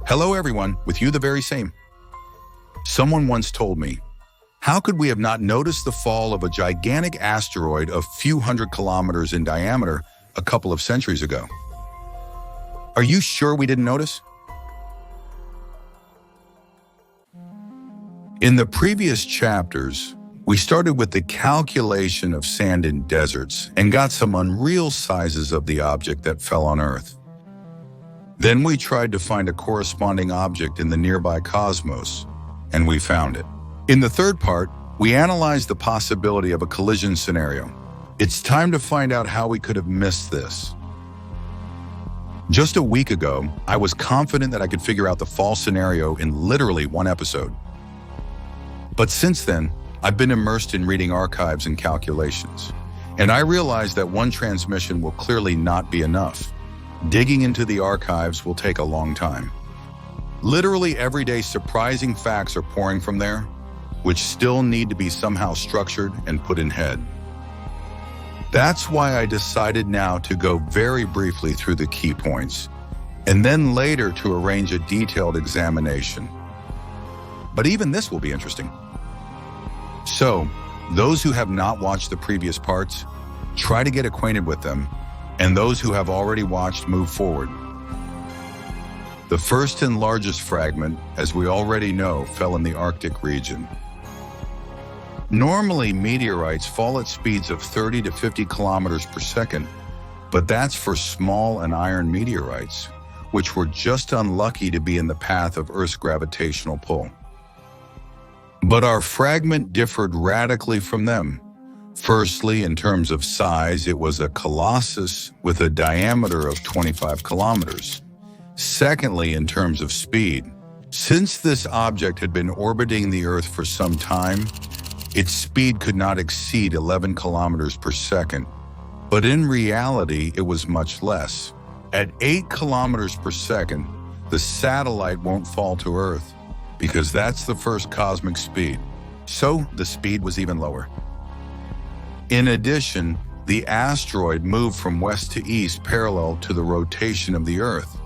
Hello everyone, with you the very same. Someone once told me, how could we have not noticed the fall of a gigantic asteroid a few hundred kilometers in diameter a couple of centuries ago? Are you sure we didn't notice? In the previous chapters, we started with the calculation of sand in deserts and got some unreal sizes of the object that fell on Earth. Then we tried to find a corresponding object in the nearby cosmos, and we found it. In the third part, we analyzed the possibility of a collision scenario. It's time to find out how we could have missed this. Just a week ago, I was confident that I could figure out the fall scenario in literally one episode. But since then, I've been immersed in reading archives and calculations, and I realized that one transmission will clearly not be enough. Digging into the archives will take a long time. Literally every day, surprising facts are pouring from there, which still need to be somehow structured and put in head. That's why I decided now to go very briefly through the key points, and then later to arrange a detailed examination. But even this will be interesting. So, those who have not watched the previous parts, try to get acquainted with them, and those who have already watched move forward. The first and largest fragment, as we already know, fell in the Arctic region. Normally, meteorites fall at speeds of 30 to 50 kilometers per second, but that's for small and iron meteorites, which were just unlucky to be in the path of Earth's gravitational pull. But our fragment differed radically from them. Firstly, in terms of size, it was a colossus with a diameter of 25 kilometers. Secondly, in terms of speed, since this object had been orbiting the Earth for some time, its speed could not exceed 11 kilometers per second. But in reality, it was much less. At 8 kilometers per second, the satellite won't fall to Earth because that's the first cosmic speed. So the speed was even lower. In addition, the asteroid moved from west to east parallel to the rotation of the Earth,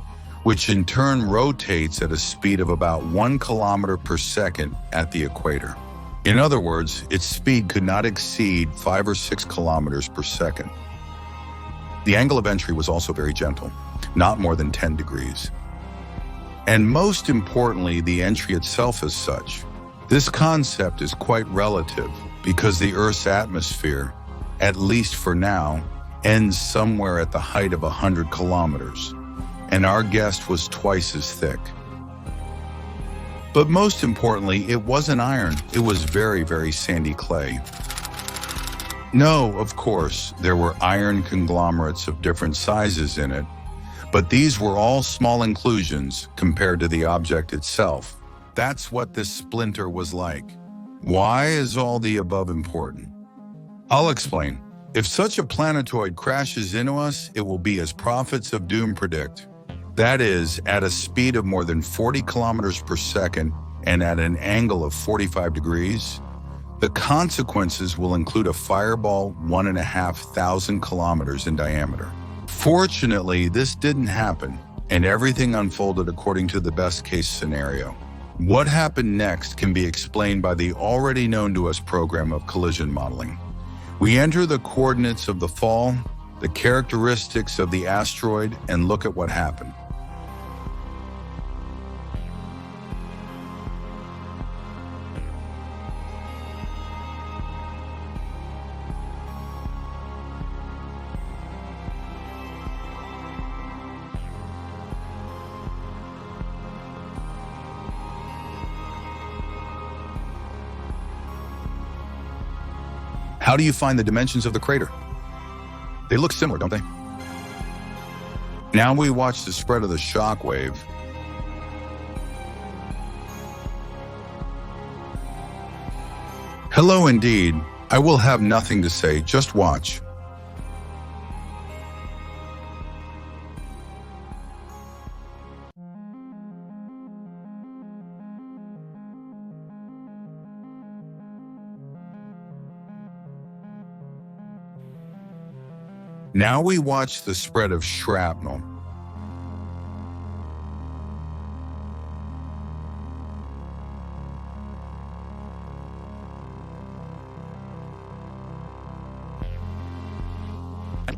which in turn rotates at a speed of about 1 kilometer per second at the equator. In other words, its speed could not exceed 5 or 6 kilometers per second. The angle of entry was also very gentle, not more than 10 degrees. And most importantly, the entry itself is such. This concept is quite relative because the Earth's atmosphere, at least for now, ends somewhere at the height of 100 kilometers, and our guest was twice as thick. But most importantly, it wasn't iron, it was very, very sandy clay. No, of course, there were iron conglomerates of different sizes in it, but these were all small inclusions compared to the object itself. That's what this splinter was like. Why is all the above important? I'll explain. If such a planetoid crashes into us, it will be as prophets of doom predict. That is, at a speed of more than 40 kilometers per second and at an angle of 45 degrees. The consequences will include a fireball 1,500 kilometers in diameter. Fortunately, this didn't happen, and everything unfolded according to the best-case scenario. What happened next can be explained by the already known to us program of collision modeling. We enter the coordinates of the fall, the characteristics of the asteroid, and look at what happened. How do you find the dimensions of the crater? They look similar, don't they? Now we watch the spread of the shock wave. Hello indeed. I will have nothing to say, just watch. Now we watch the spread of shrapnel.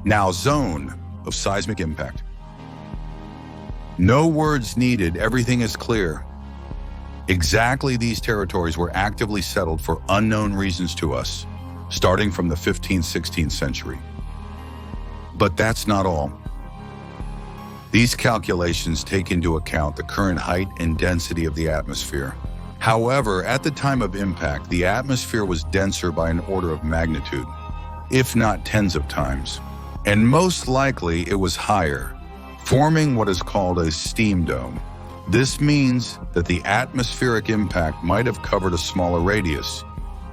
Now, zone of seismic impact. No words needed, everything is clear. Exactly these territories were actively settled for unknown reasons to us, starting from the 15th, 16th century. But that's not all. These calculations take into account the current height and density of the atmosphere. However, at the time of impact, the atmosphere was denser by an order of magnitude, if not tens of times. And most likely it was higher, forming what is called a steam dome. This means that the atmospheric impact might have covered a smaller radius,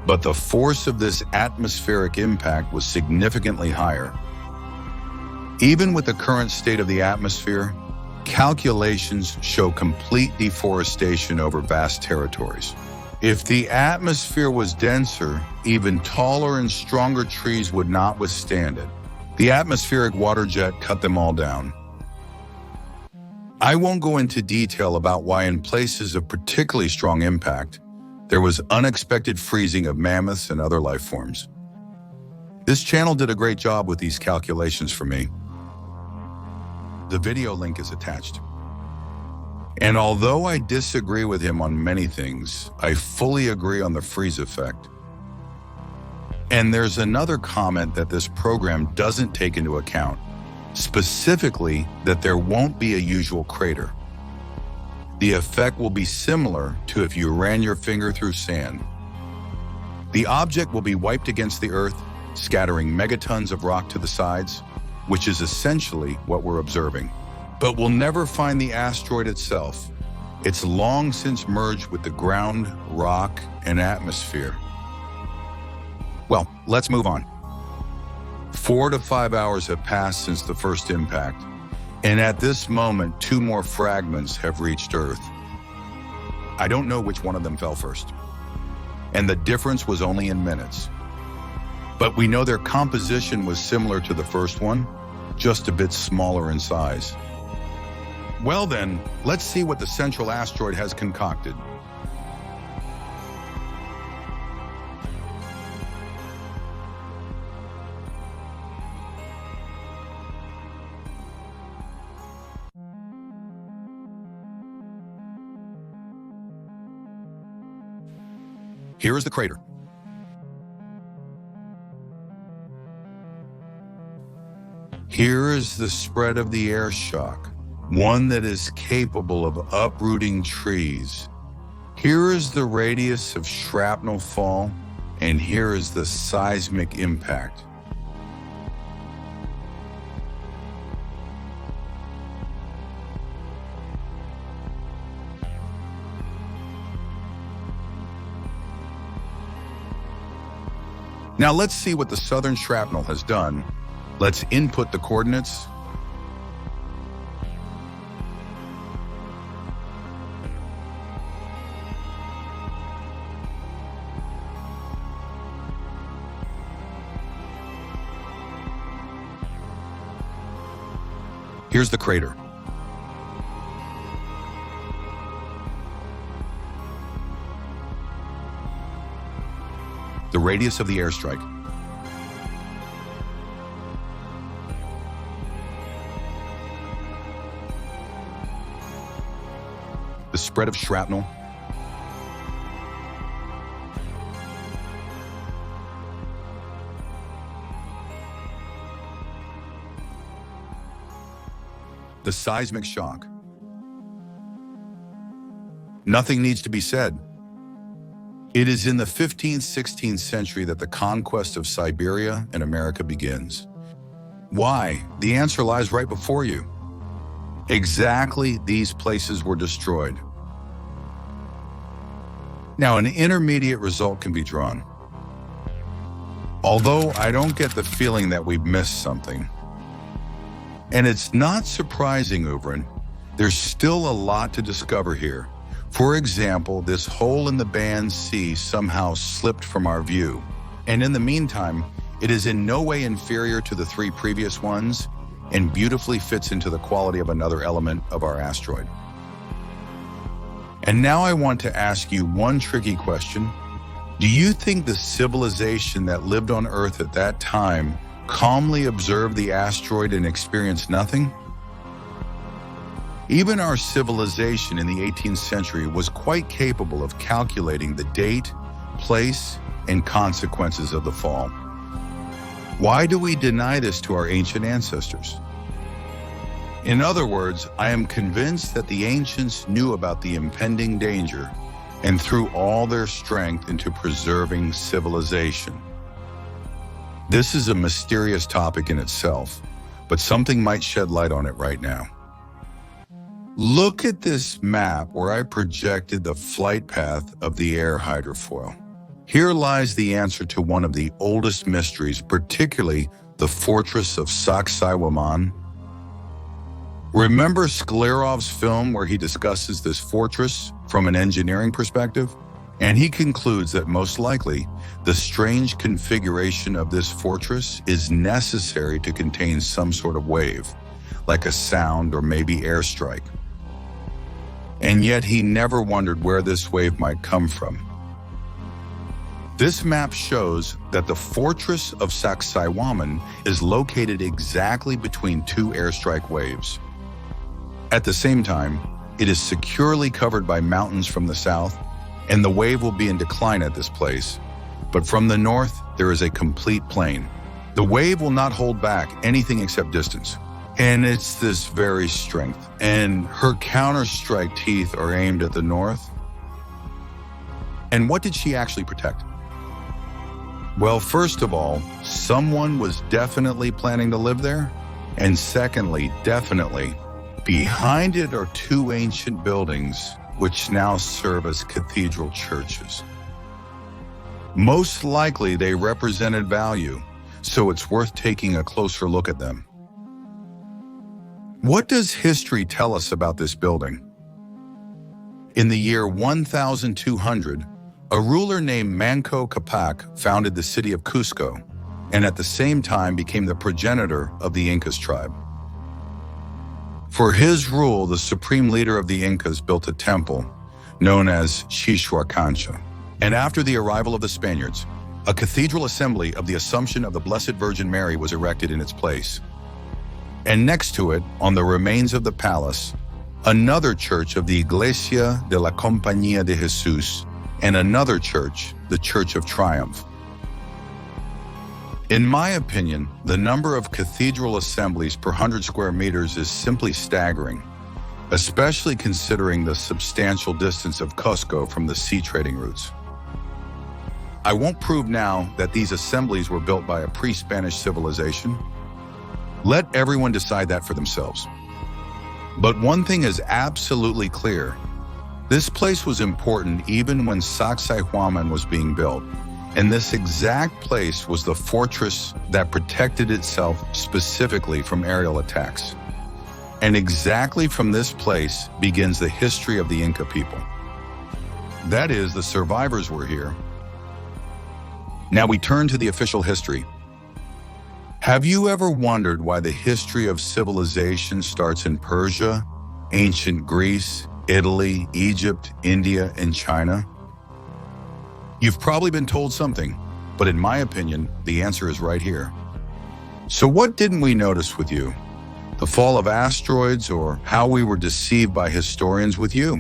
but the force of this atmospheric impact was significantly higher. Even with the current state of the atmosphere, calculations show complete deforestation over vast territories. If the atmosphere was denser, even taller and stronger trees would not withstand it. The atmospheric water jet cut them all down. I won't go into detail about why in places of particularly strong impact, there was unexpected freezing of mammoths and other life forms. This channel did a great job with these calculations for me. The video link is attached. And although I disagree with him on many things, I fully agree on the freeze effect. And there's another comment that this program doesn't take into account, specifically that there won't be a usual crater. The effect will be similar to if you ran your finger through sand. The object will be wiped against the Earth, scattering megatons of rock to the sides, which is essentially what we're observing. But we'll never find the asteroid itself. It's long since merged with the ground, rock, and atmosphere. Well, let's move on. 4 to 5 hours have passed since the first impact, and at this moment, 2 more fragments have reached Earth. I don't know which one of them fell first, and the difference was only in minutes. But we know their composition was similar to the first one, just a bit smaller in size. Well then, let's see what the central asteroid has concocted. Here is the crater. Here is the spread of the air shock, one that is capable of uprooting trees. Here is the radius of shrapnel fall, and here is the seismic impact. Now let's see what the southern shrapnel has done. Let's input the coordinates. Here's the crater. The radius of the airstrike. The spread of shrapnel. The seismic shock. Nothing needs to be said. It is in the 15th, 16th century that the conquest of Siberia and America begins. Why? The answer lies right before you. Exactly these places were destroyed. Now, an intermediate result can be drawn. Although I don't get the feeling that we've missed something. And it's not surprising, Uvrin. There's still a lot to discover here. For example, this hole in the Barents Sea somehow slipped from our view. And in the meantime, it is in no way inferior to the 3 previous ones and beautifully fits into the quality of another element of our asteroid. And now I want to ask you one tricky question. Do you think the civilization that lived on Earth at that time calmly observe the asteroid and experience nothing? Even our civilization in the 18th century was quite capable of calculating the date, place, and consequences of the fall. Why do we deny this to our ancient ancestors? In other words, I am convinced that the ancients knew about the impending danger and threw all their strength into preserving civilization. This is a mysterious topic in itself, but something might shed light on it right now. Look at this map where I projected the flight path of the air hydrofoil. Here lies the answer to one of the oldest mysteries, particularly the fortress of Sacsayhuaman. Remember Sklerov's film where he discusses this fortress from an engineering perspective? And he concludes that most likely, the strange configuration of this fortress is necessary to contain some sort of wave, like a sound or maybe airstrike. And yet he never wondered where this wave might come from. This map shows that the fortress of Sacsayhuaman is located exactly between two airstrike waves. At the same time, it is securely covered by mountains from the south, and the wave will be in decline at this place. But from the north, there is a complete plain. The wave will not hold back anything except distance. And it's this very strength. And her counter-strike teeth are aimed at the north. And what did she actually protect? Well, first of all, someone was definitely planning to live there. And secondly, definitely, behind it are two ancient buildings which now serve as cathedral churches. Most likely they represented value, so it's worth taking a closer look at them. What does history tell us about this building? In the year 1200, a ruler named Manco Capac founded the city of Cusco, and at the same time became the progenitor of the Incas tribe. For his rule, the supreme leader of the Incas built a temple known as Chichihuacancha. And after the arrival of the Spaniards, a cathedral assembly of the Assumption of the Blessed Virgin Mary was erected in its place. And next to it, on the remains of the palace, another church of the Iglesia de la Compañía de Jesús, and another church, the Church of Triumph. In my opinion, the number of cathedral assemblies per 100 square meters is simply staggering, especially considering the substantial distance of Cusco from the sea trading routes. I won't prove now that these assemblies were built by a pre-Spanish civilization. Let everyone decide that for themselves. But one thing is absolutely clear. This place was important even when Sacsayhuaman was being built. And this exact place was the fortress that protected itself specifically from aerial attacks. And exactly from this place begins the history of the Inca people. That is, the survivors were here. Now we turn to the official history. Have you ever wondered why the history of civilization starts in Persia, ancient Greece, Italy, Egypt, India, and China? You've probably been told something, but in my opinion, the answer is right here. So what didn't we notice with you? The fall of asteroids, or how we were deceived by historians with you?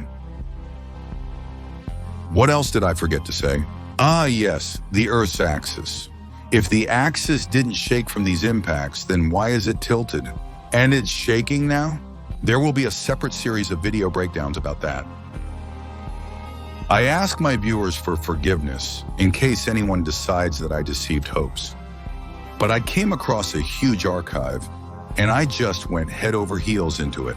What else did I forget to say? Ah, yes, the Earth's axis. If the axis didn't shake from these impacts, then why is it tilted? And it's shaking now? There will be a separate series of video breakdowns about that. I ask my viewers for forgiveness in case anyone decides that I deceived hopes. But I came across a huge archive, and I just went head over heels into it.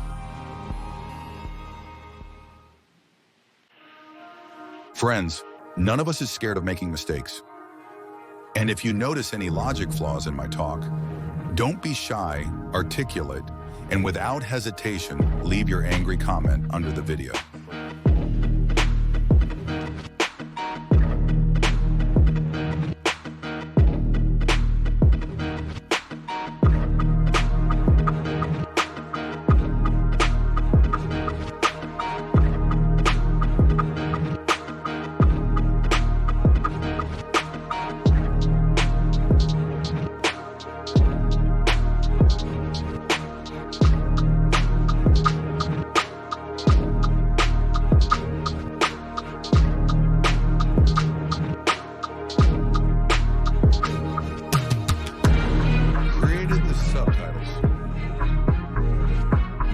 Friends, none of us is scared of making mistakes. And if you notice any logic flaws in my talk, don't be shy, articulate, and without hesitation, leave your angry comment under the video.